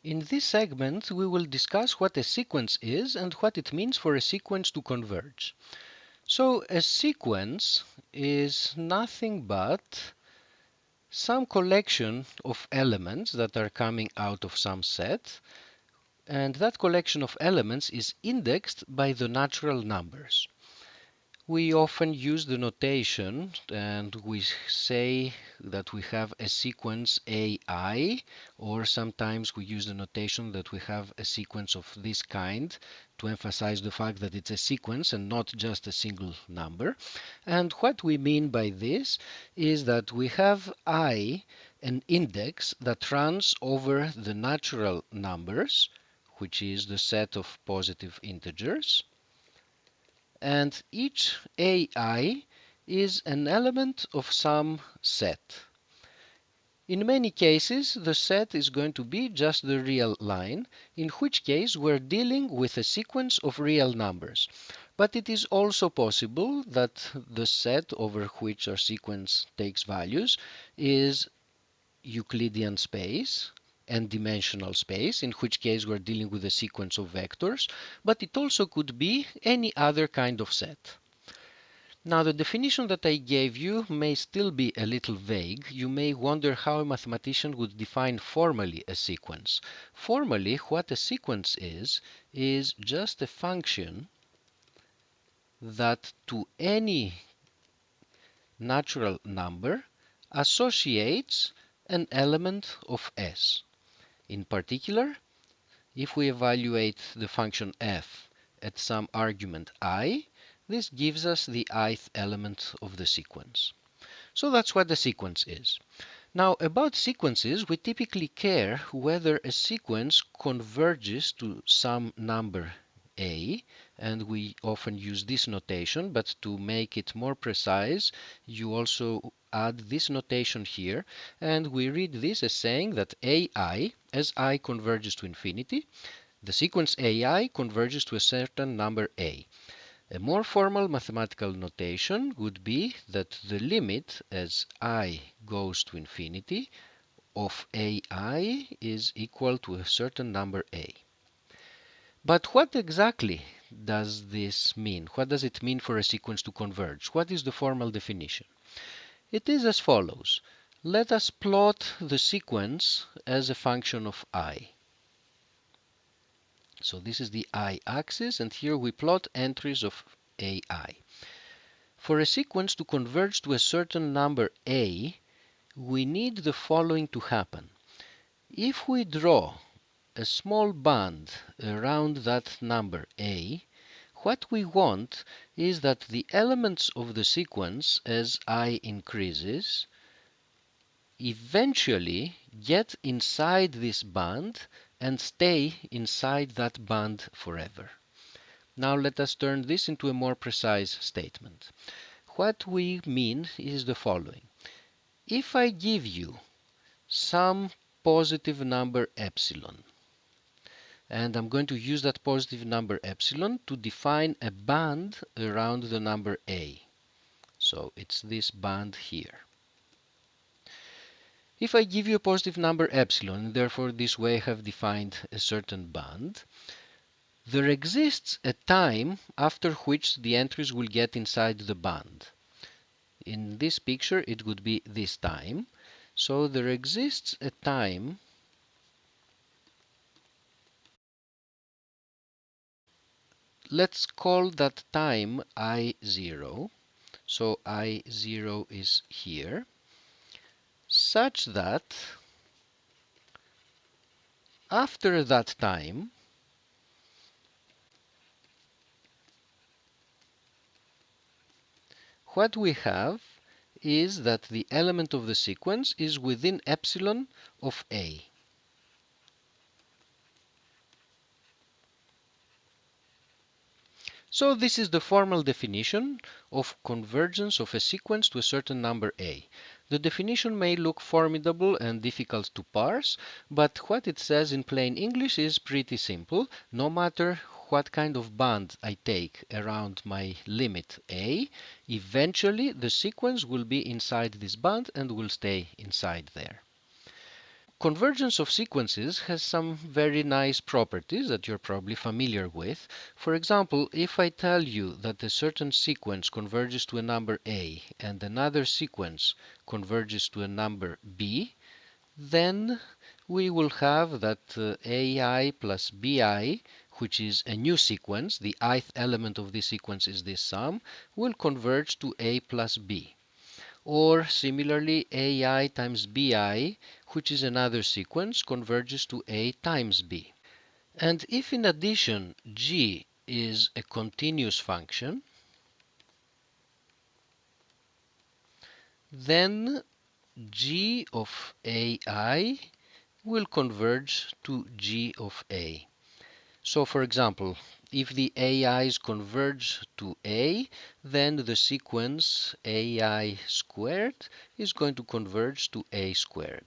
In this segment, we will discuss what a sequence is and what it means for a sequence to converge. So, a sequence is nothing but some collection of elements that are coming out of some set, and that collection of elements is indexed by the natural numbers. We often use the notation and we say that we have a sequence AI, or sometimes we use the notation that we have a sequence of this kind to emphasize the fact that it's a sequence and not just a single number. And what we mean by this is that we have I, an index that runs over the natural numbers, which is the set of positive integers. And each AI is an element of some set. In many cases, the set is going to be just the real line, in which case we're dealing with a sequence of real numbers. But it is also possible that the set over which our sequence takes values is Euclidean space and dimensional space, in which case we're dealing with a sequence of vectors, but it also could be any other kind of set. Now, the definition that I gave you may still be a little vague. You may wonder how a mathematician would define formally a sequence. Formally, what a sequence is just a function that to any natural number associates an element of S. In particular, if we evaluate the function f at some argument I, this gives us the ith element of the sequence. So that's what the sequence is. Now, about sequences, we typically care whether a sequence converges to some number a, and we often use this notation, but to make it more precise, you also add this notation here, and we read this as saying that ai, as I converges to infinity, the sequence ai converges to a certain number a. A more formal mathematical notation would be that the limit as I goes to infinity of ai is equal to a certain number a. But what exactly does this mean? What does it mean for a sequence to converge? What is the formal definition? It is as follows. Let us plot the sequence as a function of I. So this is the I-axis, and here we plot entries of ai. For a sequence to converge to a certain number a, we need the following to happen. If we draw a small band around that number a, what we want is that the elements of the sequence as I increases eventually get inside this band and stay inside that band forever. Now let us turn this into a more precise statement. What we mean is the following. If I give you some positive number epsilon, and I'm going to use that positive number epsilon to define a band around the number a. So it's this band here. If I give you a positive number epsilon, and therefore this way I have defined a certain band, there exists a time after which the entries will get inside the band. In this picture, it would be this time. So there exists a time let's call that time I0. So I0 is here, such that after that time, what we have is that the element of the sequence is within epsilon of A. So this is the formal definition of convergence of a sequence to a certain number A. The definition may look formidable and difficult to parse, but what it says in plain English is pretty simple. No matter what kind of band I take around my limit A, eventually the sequence will be inside this band and will stay inside there. Convergence of sequences has some very nice properties that you're probably familiar with. For example, if I tell you that a certain sequence converges to a number a and another sequence converges to a number b, then we will have that ai plus bi, which is a new sequence, the ith element of this sequence is this sum, will converge to a plus b. Or similarly, ai times bi, which is another sequence, converges to a times b. And if in addition g is a continuous function, then g of ai will converge to g of a. So for example, if the ai's converge to a, then the sequence ai squared is going to converge to a squared.